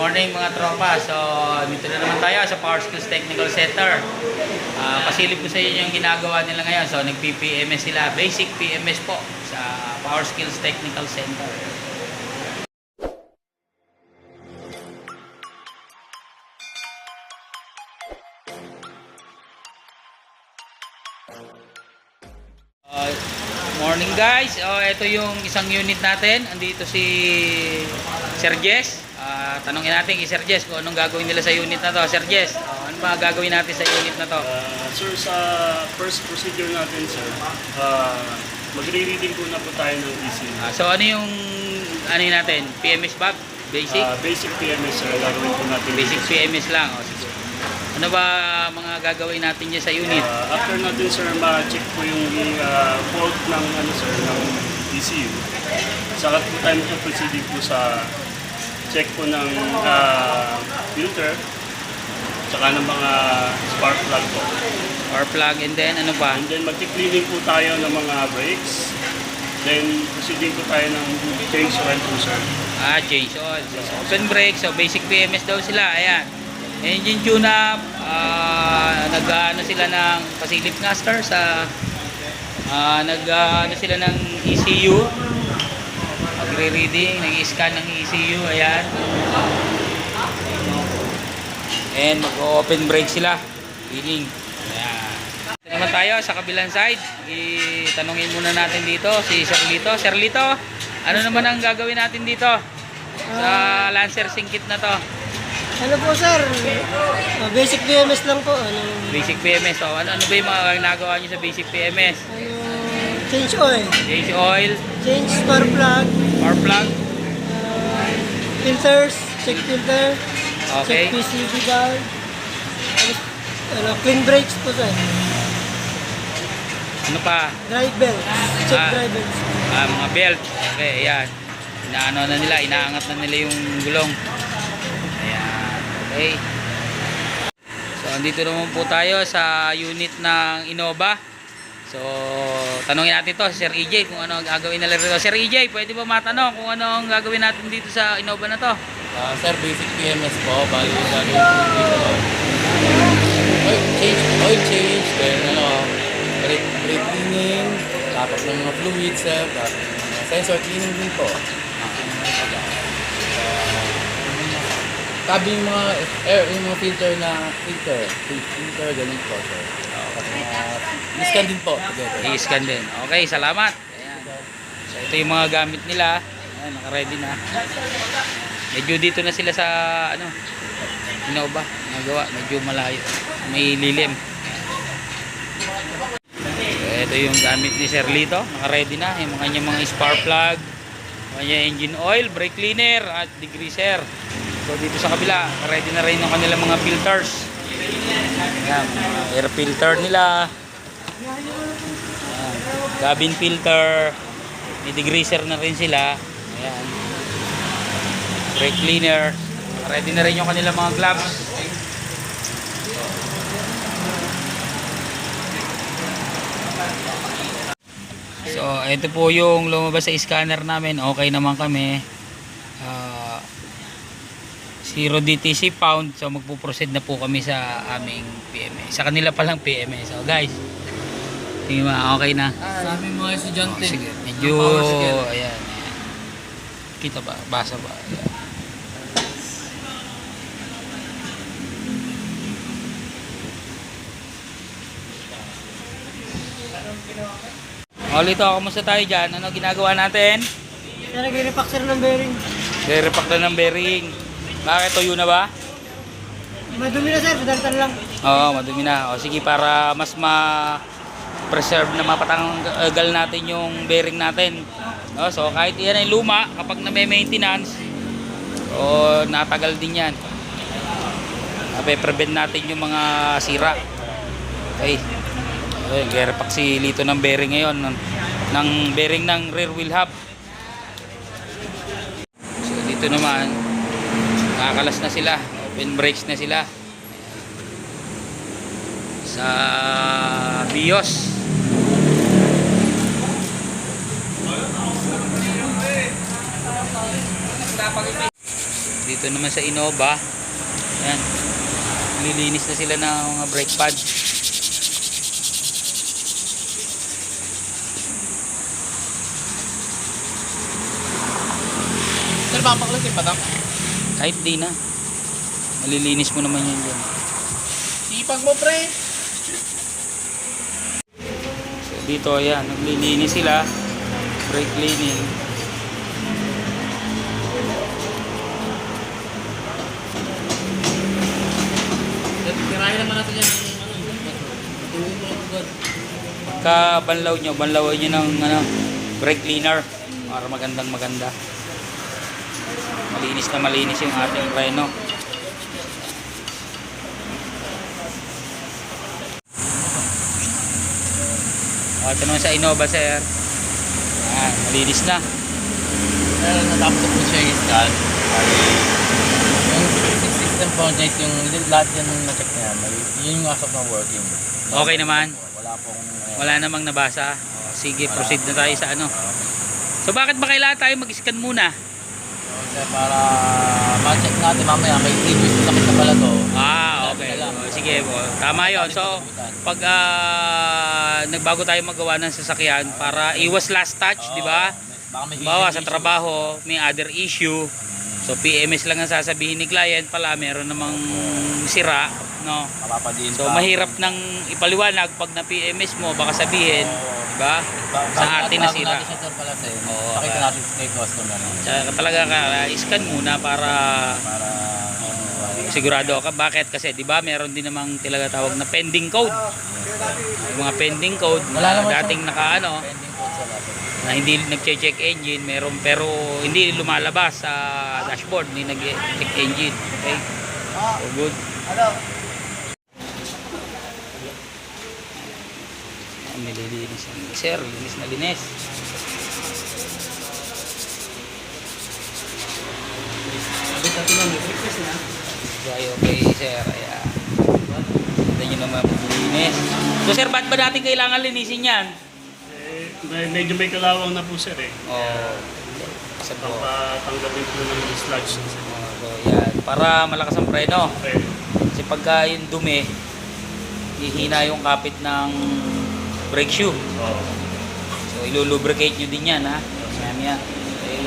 morning mga tropa. So, dito na naman tayo sa Power Skills Technical Center. Pasilip ko sa inyo yung ginagawa nila ngayon. So, nag-PMS sila. Basic PMS po sa Power Skills Technical Center. Morning guys. Ito yung isang unit natin. Andito si Sir Jess. Tanongin natin kay Sir Jess kung anong gagawin nila sa unit na to. Sir Jess, ano ba gagawin natin sa unit na to? Sir, sa first procedure natin, sir, magre-reading po na po tayo ng ECU. So ano yung ano yun natin? PMS ba? Basic? Basic PMS, sir, gagawin po natin. Basic PMS lang. Sige. Ano ba mga gagawin natin dyan sa unit? After natin, sir, ma-check po yung fault ng, ng ECU. Saka po tayo proceeding po sa check po ng filter, saka ng mga spark plug po. Or plug, and then ano pa? And then magti-cleaning po tayo ng mga brakes. Then proceeding po tayo ng change oil po, sir. Change oil. So, open brake. So basic PMS daw sila. Ayan. Engine tune-up. Nag-ano sila ng pasilip nga star sa nag-ano sila ng ECU. Magre-reading, nag-i-scan ng ECU, ayan. And mag-open brake sila. Reading. Ayan. Ito naman tayo sa kabilang side. Itanungin muna natin dito si Sir Lito. Sir Lito, ano naman ang gagawin natin dito sa Lancer Singkit na to? Ano po sir? Basic PMS lang po. Basic PMS. So, ano ba yung mga ginagawa nyo sa basic PMS? Change oil. Change oil. Change spark plug. Power plug. Filters. Check filter. Okay. Check PCV valve. Clean brakes po sir. Ano pa? Drive belt. Check drive belts. Mga belt. Okay, ayan. Inaano na nila, inaangat na nila yung gulong. Ayan. Okay. So, andito naman po tayo sa unit ng Innova. So, tanongin natin to si Sir EJ kung ano ang gagawin nila rito. Sir EJ, pwede ba matanong kung ano ang gagawin natin dito sa Innova na to? Sir, basic PMS po. Bali yung gagawin po dito. Oil change, then brake cleaning, tapos ng mga fluids, sir, tapos mga sensor cleaning din po. Tabi yung mga air, yung mga filter, ganun po, sir. I-scan din po. I-scan din. Okay, salamat. Ayan. So, ito yung mga gamit nila. Ayan, naka-ready na. Medyo dito na sila sa Innova. Nagawa, medyo malayo. May lilim. So, ito yung gamit ni Sir Lito. Naka-ready na. Yung kanyang mga spark plug, kanyang engine oil, brake cleaner, at degreaser. So, dito sa kabila, ready na rin yung kanilang mga filters. Ayan, mga air filter nila. Ayan, cabin filter. May degreaser na rin sila. Ayan. Brake cleaner. Ready na rin yung kanilang mga gloves. So, ito po yung lumabas sa scanner namin. Okay naman kami. 0 DTC pound. So magpo-proceed na po kami sa aming PMS. Sa kanila palang PMS. So guys, tingin mo okay na. Sa aming mga estudyante. Sige, medyo ayan. Kita ba? Basa ba? Ayan. Lito, kumusta tayo dyan? Ano ginagawa natin? Sir, nag-refactor ng bearing. Repack na ng bearing. Bakit? Tuyo na ba? Madumi na sir, padalitan lang. Oo, madumi na. O sige, para mas ma-preserve na mapatanggal natin yung bearing natin. No? So kahit yan ay luma, kapag na-maintenance, o natagal din yan. Prevent natin yung mga sira. Okay. Nag-repack si Lito ng bearing ngayon. Ng bearing ng rear wheel hub. So dito naman, nakakalas na sila, open brakes na sila sa BIOS. dito naman sa Innova, ayan, lilinis na sila ng mga brake pad. Sir, papaklasin pa lang. Kahit di na, malilinis mo naman yun dyan. Sipag mo, pre. So, dito, ayan, naglilinis sila, brake cleaning. Tirahin naman natin yan ng tuwing mo lang agad. Pagka banlawan nyo ng brake cleaner para magandang maganda. Malinis na malinis yung ating Reno. Ito naman sa Innova, sir. Ayan, malinis na. Pero natapos ko siya yung scan. Yung system project, yung lahat yan na-check na yan. Yun yung asap na working. Okay naman. Wala pong... Wala namang nabasa. O, sige, proceed na tayo sa ano. So bakit ba kailangan tayo mag-scan muna? Kasi para ma-check natin mamaya, may previous sakit na pala to. Okay. O, sige po. Tama yun. So, pag nagbago tayo magawa ng sasakyan para iwas last touch, di ba? Baka may Bawa hidden sa issue. trabaho, may other issue. So, PMS lang ang sasabihin ni client pala, meron namang sira, no? Mapapadiin So, pa. mahirap nang ipaliwanag pag na PMS mo, baka sabihin, di ba? Sa atin na sira. Bago natin siya, sir, pala sir. Oo, Pakita kaya- natin kay customer. Tsaka talaga scan muna para Para... sigurado ka. Bakit? Kasi di ba meron din namang talaga tawag na pending code. Yung mga pending code Wala na naman dating nakaano pending code sa lahat. na hindi nagche-check engine, meron pero hindi lumalabas sa dashboard, hindi nag-check engine. Okay? So good. Nililinis ang sir, linis na linis. Okay, sir. Ayan. Tignan nyo naman maglinis. So sir, ba't ba natin kailangan linisin yan? Medyo may kalawang na po sir eh. Oh, sa po. Papatanggapin po ng sludge. So yan, para malakas ang preno. Okay. Kasi pagka yung dumi, hihina yung kapit ng brake shoe. Oh. So ilulubricate nyo din yan, ha? Mamaya. Okay.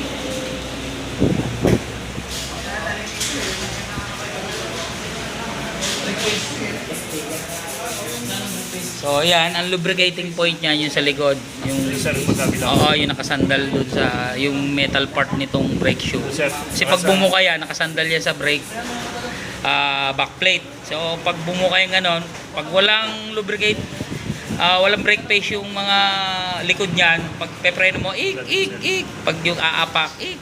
So ayan, ang lubricating point niya yung sa likod, yung Sir, magkabila. oo, yung nakasandal doon sa yung metal part nitong brake shoe. Sir, Kasi pag bumuka yan, nakasandal yan sa brake backplate. So pag bumuka yung ganon, pag walang lubricate, walang brake paste yung mga likod niyan, pag pepreno mo, ik. Pag yung aapak, ik.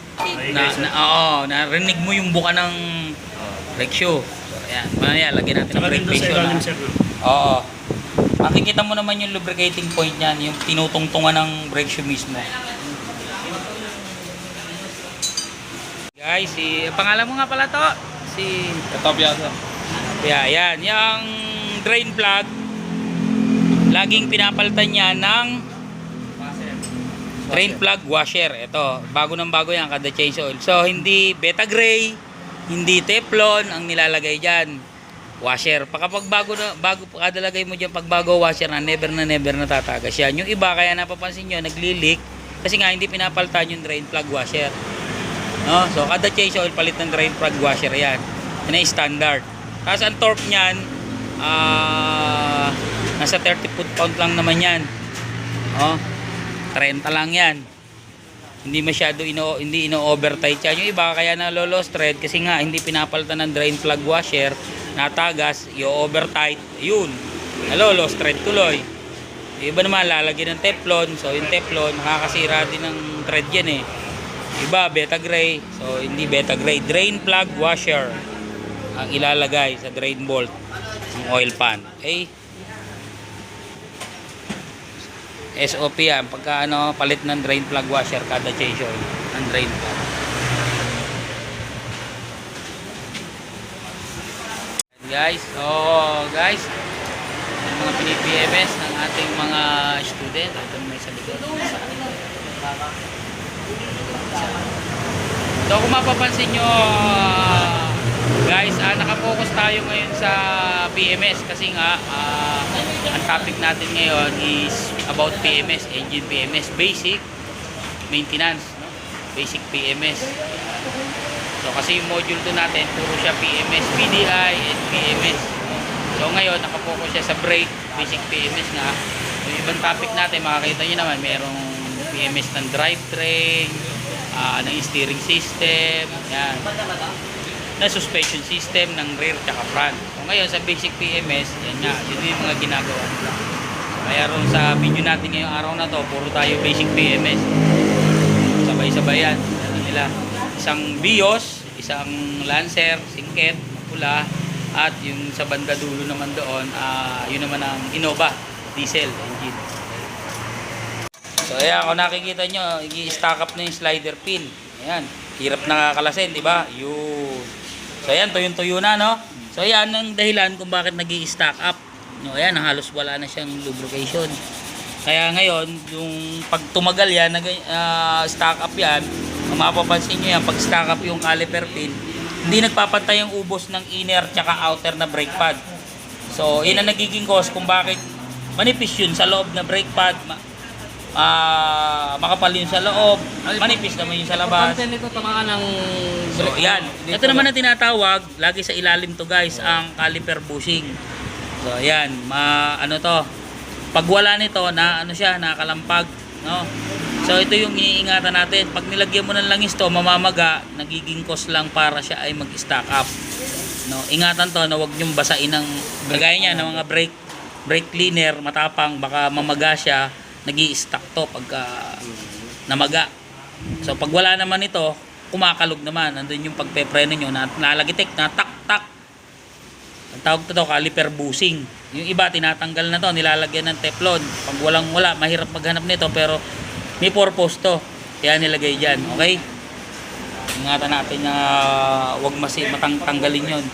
Narinig mo yung buka ng brake shoe. So ayan, mamaya lagyan natin ng Saka brake dito paste sa yun, ilalim ha? sir. No? Oo. Makikita mo naman yung lubricating point niyan, yung tinutungtungan ng brake shoe mismo. Guys, pangalan mo nga pala to? Si Katabyasa. yeah, yan. Yung drain plug, laging pinapalitan niya ng drain plug washer. Ito, bago ng bago yan kada change oil. So, hindi beta gray, hindi teflon ang nilalagay dyan. Washer. Pagkapag bago kadalagay mo dyan, pag bago washer na never natatagas yan. Yung iba, kaya napapansin nyo, nagli-leak kasi nga hindi pinapalitan yung drain plug washer. No? So, kada change oil, palit ng drain plug washer yan. Yan ay standard. Tapos ang torque nyan, nasa 30 foot-pound lang naman yan. Oh, 30 lang yan. Hindi masyado hindi ino-overtight yan. Yung iba kaya nalolo thread kasi nga hindi pinapalitan ng drain plug washer, natagas, i-overtight, yun. Nalolo thread tuloy. Yung iba naman lalagyan ng teflon. So yung teflon nakakasira din ng thread yan eh. Iba beta gray. So hindi beta gray, drain plug washer ang ilalagay sa drain bolt ng oil pan. Okay? SOP yan pagka palit ng drain plug washer kada change oil ng drain plug. Guys, guys, yung mga pinipms ng ating mga student, ito may sa likod sa So kung mapapansin nyo, guys, nakapokus tayo ngayon sa PMS kasi nga ang topic natin ngayon is about PMS, engine PMS, basic maintenance, no? Basic PMS. So kasi yung module 2 natin, puro siya PMS, PDI and PMS. So ngayon, nakapokus siya sa brake, basic PMS nga. Yung ibang topic natin, makakita nyo naman, merong PMS ng drivetrain, ng steering system, yan, na suspension system ng rear tsaka front. So ngayon sa basic PMS, yan nga, yun yung mga ginagawa nila. Kaya ron sa video natin ngayong araw na to, puro tayo basic PMS. Sabay-sabay yan. Ano nila? Isang Vios, isang Lancer, singket, pula, at yung sa banda dulo naman doon, yun naman ang Innova diesel engine. So ayan, kung nakikita nyo, i-stack up na yung slider pin. Ayan, hirap nakakalasin, di ba? Yun. So ayan, tuyong-tuyo na, no? So ayan ang dahilan kung bakit nag-i-stack up. No, ayan, halos wala na siyang lubrication. Kaya ngayon, yung pag tumagal yan, stack up yan, kung mapapansin nyo yan, pag stack up yung caliper pin, hindi nagpapantay ang ubos ng inner tsaka outer na brake pad. So, yun ang nagiging cause kung bakit manipis yun sa loob na brake pad, makapal yun sa loob, manipis naman yun sa labas. Content nito tamaan ng So, yan. Ito naman ang tinatawag, lagi sa ilalim to guys, ang caliper bushing. So, yan. Ano to, pag wala nito, siya, nakakalampag. No? So, ito yung iniingatan natin. Pag nilagyan mo ng langis to, mamamaga, nagiging cause lang para siya ay mag-stack up. No? Ingatan to na huwag nyong basain ng, kagaya niya, ng mga brake cleaner, matapang, baka mamaga siya, nag-i-stack to pagka namaga. So, pag wala naman ito, kumakalog naman. Nandun yung pagpepreno nyo, nalagitik, natak-tak. Ang tawag to caliper bushing. Yung iba, tinatanggal na to, nilalagyan ng teflon. Pag walang-wala, mahirap maghanap nito, pero may purpose to. Kaya nilagay dyan, okay? Ingatan natin na huwag matanggalin yun.